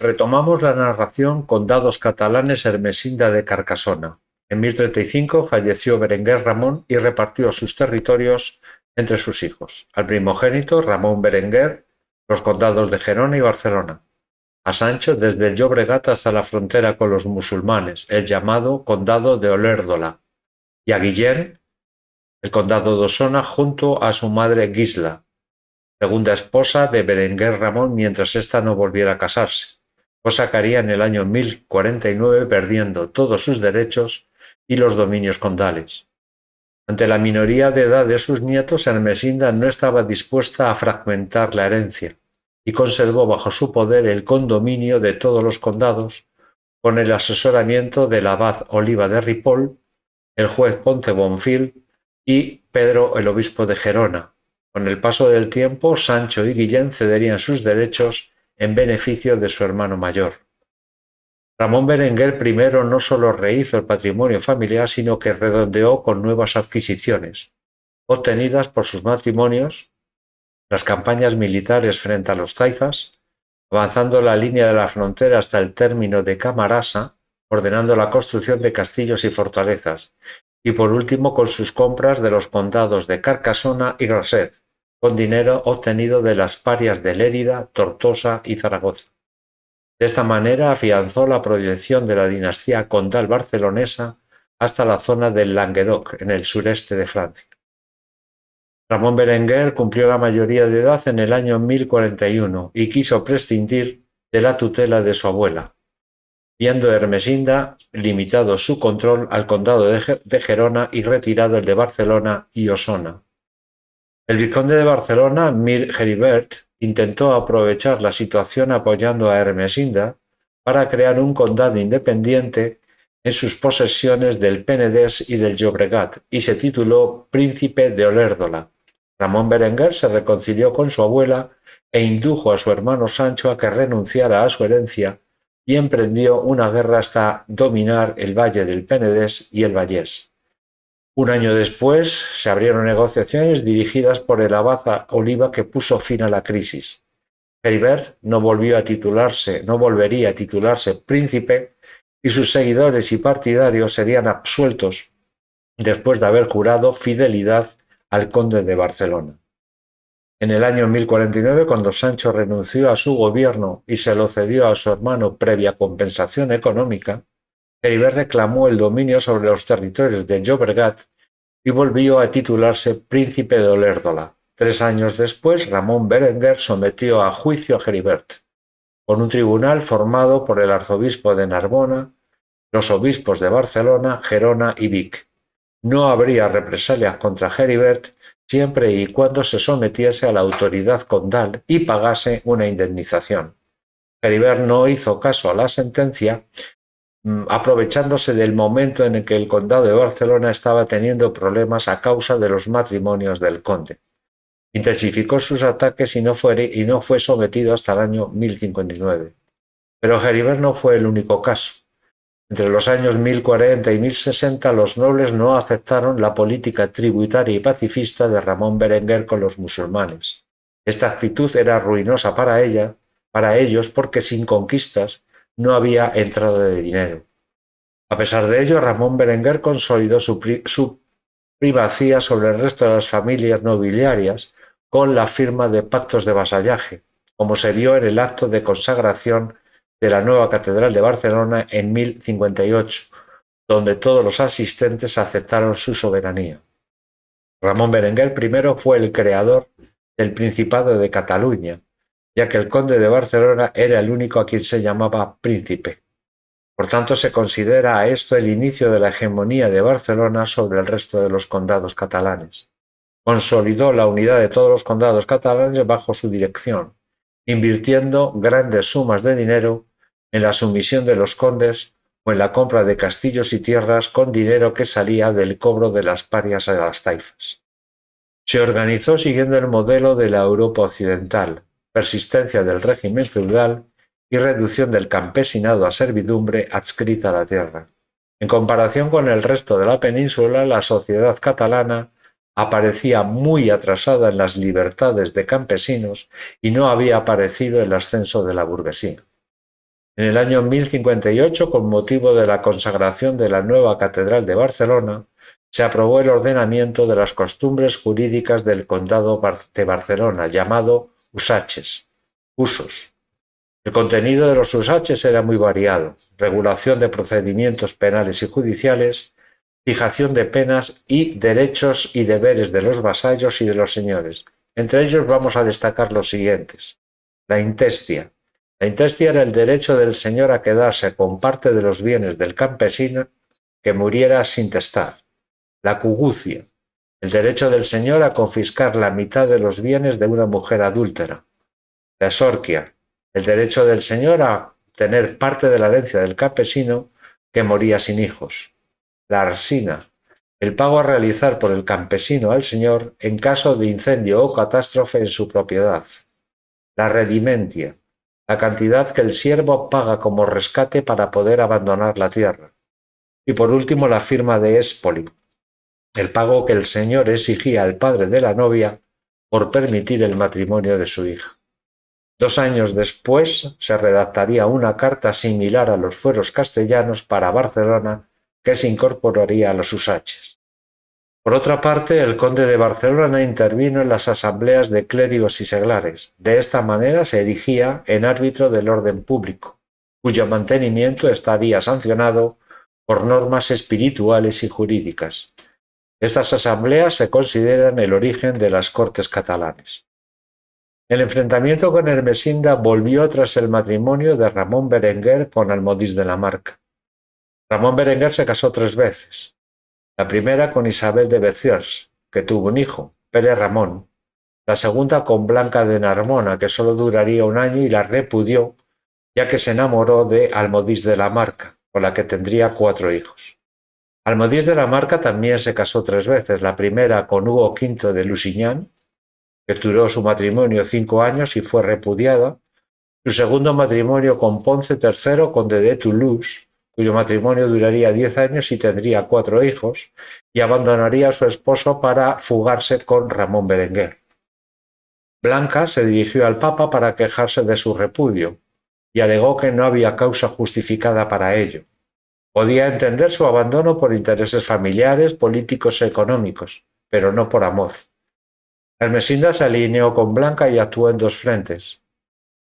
Retomamos la narración Condados catalanes Ermesinda de Carcasona. En 1035 falleció Berenguer Ramón y repartió sus territorios entre sus hijos. Al primogénito, Ramón Berenguer, los condados de Gerona y Barcelona. A Sancho, desde el Llobregat hasta la frontera con los musulmanes, el llamado Condado de Olérdola. Y a Guillén, el condado de Osona, junto a su madre Gisla, segunda esposa de Berenguer Ramón mientras ésta no volviera a casarse, cosa que haría en el año 1049 perdiendo todos sus derechos y los dominios condales. Ante la minoría de edad de sus nietos, Ermesinda no estaba dispuesta a fragmentar la herencia y conservó bajo su poder el condominio de todos los condados con el asesoramiento del abad Oliva de Ripoll, el juez Ponce Bonfil y Pedro el obispo de Gerona. Con el paso del tiempo, Sancho y Guillén cederían sus derechos en beneficio de su hermano mayor. Ramón Berenguer I no solo rehizo el patrimonio familiar, sino que redondeó con nuevas adquisiciones, obtenidas por sus matrimonios, las campañas militares frente a los taifas, avanzando la línea de la frontera hasta el término de Camarasa, ordenando la construcción de castillos y fortalezas, y por último con sus compras de los condados de Carcasona y Graset, con dinero obtenido de las parias de Lérida, Tortosa y Zaragoza. De esta manera afianzó la proyección de la dinastía condal barcelonesa hasta la zona del Languedoc, en el sureste de Francia. Ramón Berenguer cumplió la mayoría de edad en el año 1041 y quiso prescindir de la tutela de su abuela, viendo Ermesinda limitado su control al condado de Gerona y retirado el de Barcelona y Osona. El vizconde de Barcelona, Mir Geribert, intentó aprovechar la situación apoyando a Ermesinda para crear un condado independiente en sus posesiones del Penedès y del Llobregat y se tituló Príncipe de Olérdola. Ramón Berenguer se reconcilió con su abuela e indujo a su hermano Sancho a que renunciara a su herencia y emprendió una guerra hasta dominar el valle del Penedès y el Vallés. Un año después se abrieron negociaciones dirigidas por el abad Oliva que puso fin a la crisis. Geribert no volvería a titularse príncipe y sus seguidores y partidarios serían absueltos después de haber jurado fidelidad al conde de Barcelona. En el año 1049, cuando Sancho renunció a su gobierno y se lo cedió a su hermano previa compensación económica, Geribert reclamó el dominio sobre los territorios de Llobregat y volvió a titularse príncipe de Olérdola. 3 años después, Ramón Berenguer sometió a juicio a Geribert, con un tribunal formado por el arzobispo de Narbona, los obispos de Barcelona, Gerona y Vic. No habría represalias contra Geribert siempre y cuando se sometiese a la autoridad condal y pagase una indemnización. Geribert no hizo caso a la sentencia, aprovechándose del momento en el que el condado de Barcelona estaba teniendo problemas a causa de los matrimonios del conde. Intensificó sus ataques y no fue sometido hasta el año 1059. Pero Geribert no fue el único caso. Entre los años 1040 y 1060 los nobles no aceptaron la política tributaria y pacifista de Ramón Berenguer con los musulmanes. Esta actitud era ruinosa para ellos porque sin conquistas no había entrada de dinero. A pesar de ello, Ramón Berenguer consolidó su primacía sobre el resto de las familias nobiliarias con la firma de pactos de vasallaje, como se vio en el acto de consagración de la nueva Catedral de Barcelona en 1058, donde todos los asistentes aceptaron su soberanía. Ramón Berenguer I fue el creador del Principado de Cataluña, ya que el conde de Barcelona era el único a quien se llamaba príncipe. Por tanto, se considera a esto el inicio de la hegemonía de Barcelona sobre el resto de los condados catalanes. Consolidó la unidad de todos los condados catalanes bajo su dirección, invirtiendo grandes sumas de dinero en la sumisión de los condes o en la compra de castillos y tierras con dinero que salía del cobro de las parias a las taifas. Se organizó siguiendo el modelo de la Europa occidental, persistencia del régimen feudal y reducción del campesinado a servidumbre adscrita a la tierra. En comparación con el resto de la península, la sociedad catalana aparecía muy atrasada en las libertades de campesinos y no había aparecido el ascenso de la burguesía. En el año 1058, con motivo de la consagración de la nueva Catedral de Barcelona, se aprobó el ordenamiento de las costumbres jurídicas del Condado de Barcelona, llamado usaches, usos. El contenido de los usaches era muy variado: regulación de procedimientos penales y judiciales, fijación de penas y derechos y deberes de los vasallos y de los señores. Entre ellos vamos a destacar los siguientes: la intestia. La intestia era el derecho del señor a quedarse con parte de los bienes del campesino que muriera sin testar. La cugucia, el derecho del señor a confiscar la mitad de los bienes de una mujer adúltera. La exorquia, el derecho del señor a tener parte de la herencia del campesino que moría sin hijos. La arsina, el pago a realizar por el campesino al señor en caso de incendio o catástrofe en su propiedad. La redimentia, la cantidad que el siervo paga como rescate para poder abandonar la tierra. Y por último, la firma de espoli, el pago que el señor exigía al padre de la novia por permitir el matrimonio de su hija. 2 años después se redactaría una carta similar a los fueros castellanos para Barcelona, que se incorporaría a los usaches. Por otra parte, el conde de Barcelona intervino en las asambleas de clérigos y seglares. De esta manera se erigía en árbitro del orden público, cuyo mantenimiento estaría sancionado por normas espirituales y jurídicas. Estas asambleas se consideran el origen de las Cortes catalanes. El enfrentamiento con Ermesinda volvió tras el matrimonio de Ramón Berenguer con Almodís de la Marca. Ramón Berenguer se casó 3 veces. La primera con Isabel de Beciers, que tuvo un hijo, Pere Ramón. La segunda con Blanca de Narmona, que solo duraría 1 año y la repudió, ya que se enamoró de Almodís de la Marca, con la que tendría 4 hijos. Almodís de la Marca también se casó 3 veces, la primera con Hugo V de Lusignan, que duró su matrimonio 5 años y fue repudiada; su segundo matrimonio con Ponce III, conde de Toulouse, cuyo matrimonio duraría 10 años y tendría 4 hijos, y abandonaría a su esposo para fugarse con Ramón Berenguer. Blanca se dirigió al Papa para quejarse de su repudio, y alegó que no había causa justificada para ello. Podía entender su abandono por intereses familiares, políticos e económicos, pero no por amor. Ermesinda se alineó con Blanca y actuó en 2 frentes,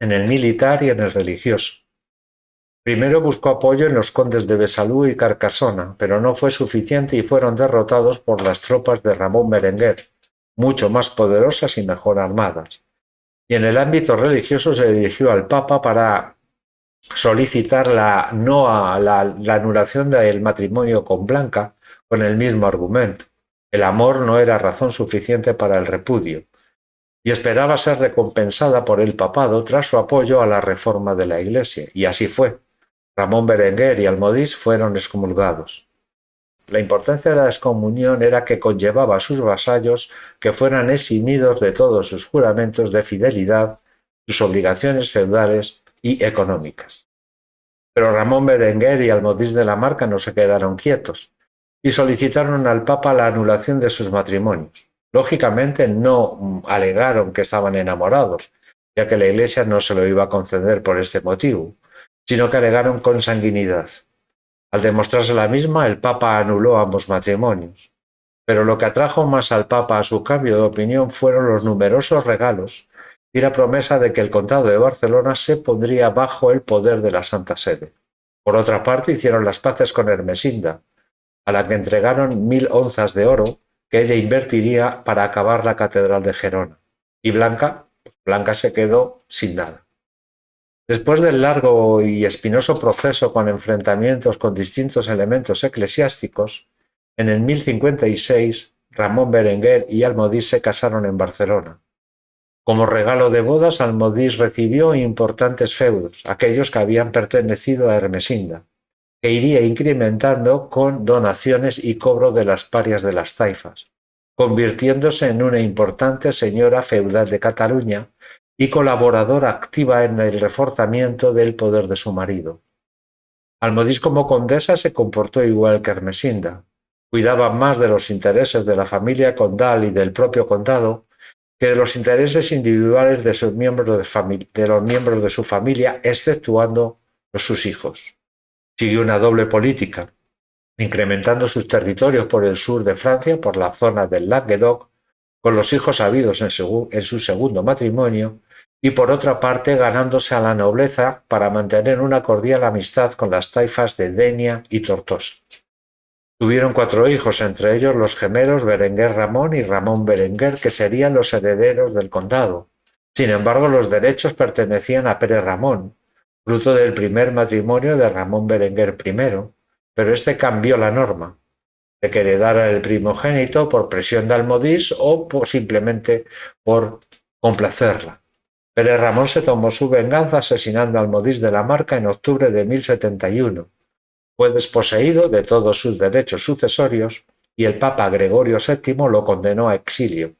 en el militar y en el religioso. Primero buscó apoyo en los condes de Besalú y Carcasona, pero no fue suficiente y fueron derrotados por las tropas de Ramón Berenguer, mucho más poderosas y mejor armadas. Y en el ámbito religioso se dirigió al Papa para solicitar la anulación del matrimonio con Blanca, con el mismo argumento: el amor no era razón suficiente para el repudio, y esperaba ser recompensada por el papado tras su apoyo a la reforma de la Iglesia, y así fue. Ramón Berenguer y Almodís fueron excomulgados. La importancia de la excomunión era que conllevaba a sus vasallos que fueran eximidos de todos sus juramentos de fidelidad, sus obligaciones feudales y económicas. Pero Ramón Berenguer y Almodís de la Marca no se quedaron quietos y solicitaron al Papa la anulación de sus matrimonios. Lógicamente no alegaron que estaban enamorados, ya que la Iglesia no se lo iba a conceder por este motivo, sino que alegaron consanguinidad. Al demostrarse la misma, el Papa anuló ambos matrimonios. Pero lo que atrajo más al Papa a su cambio de opinión fueron los numerosos regalos y la promesa de que el Condado de Barcelona se pondría bajo el poder de la Santa Sede. Por otra parte, hicieron las paces con Ermesinda, a la que entregaron 1000 onzas de oro que ella invertiría para acabar la Catedral de Gerona. Y Blanca se quedó sin nada. Después del largo y espinoso proceso con enfrentamientos con distintos elementos eclesiásticos, en el 1056 Ramón Berenguer y Almodís se casaron en Barcelona. Como regalo de bodas, Almodís recibió importantes feudos, aquellos que habían pertenecido a Ermesinda, que iría incrementando con donaciones y cobro de las parias de las taifas, convirtiéndose en una importante señora feudal de Cataluña y colaboradora activa en el reforzamiento del poder de su marido. Almodís como condesa se comportó igual que Ermesinda. Cuidaba más de los intereses de la familia condal y del propio condado que de los intereses individuales de los miembros de su familia, exceptuando sus hijos. Siguió una doble política, incrementando sus territorios por el sur de Francia, por la zona del Languedoc, con los hijos habidos en su segundo matrimonio, y por otra parte ganándose a la nobleza para mantener una cordial amistad con las taifas de Denia y Tortosa. Tuvieron 4 hijos, entre ellos los gemelos Berenguer Ramón y Ramón Berenguer, que serían los herederos del condado. Sin embargo, los derechos pertenecían a Pere Ramón, fruto del primer matrimonio de Ramón Berenguer I, pero este cambió la norma, de que heredara el primogénito por presión de Almodís o simplemente por complacerla. Pere Ramón se tomó su venganza asesinando a Almodís de la Marca en octubre de 1071. Fue desposeído de todos sus derechos sucesorios y el Papa Gregorio VII lo condenó a exilio.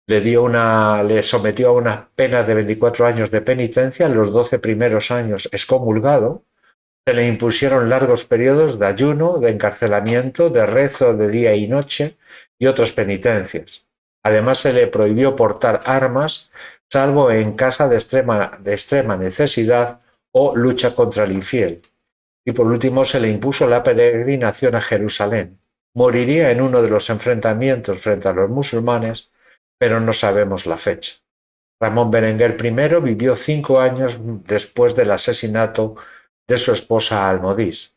Le sometió a una pena de 24 años de penitencia, en los 12 primeros años excomulgado. Se le impusieron largos periodos de ayuno, de encarcelamiento, de rezo de día y noche y otras penitencias. Además, se le prohibió portar armas, salvo en caso de extrema necesidad o lucha contra el infiel. Y por último, se le impuso la peregrinación a Jerusalén. Moriría en uno de los enfrentamientos frente a los musulmanes, pero no sabemos la fecha. Ramón Berenguer I vivió 5 años después del asesinato de su esposa Almodís.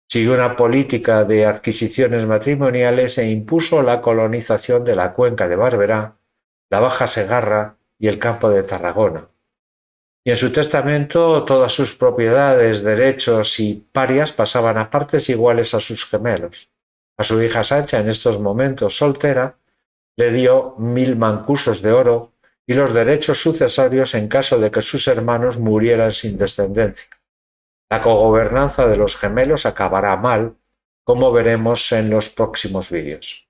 Siguió una política de adquisiciones matrimoniales e impuso la colonización de la cuenca de Barberá, la Baja Segarra y el campo de Tarragona. Y en su testamento todas sus propiedades, derechos y parias pasaban a partes iguales a sus gemelos. A su hija Sancha, en estos momentos soltera, le dio 1000 mancusos de oro y los derechos sucesorios en caso de que sus hermanos murieran sin descendencia. La cogobernanza de los gemelos acabará mal, como veremos en los próximos vídeos.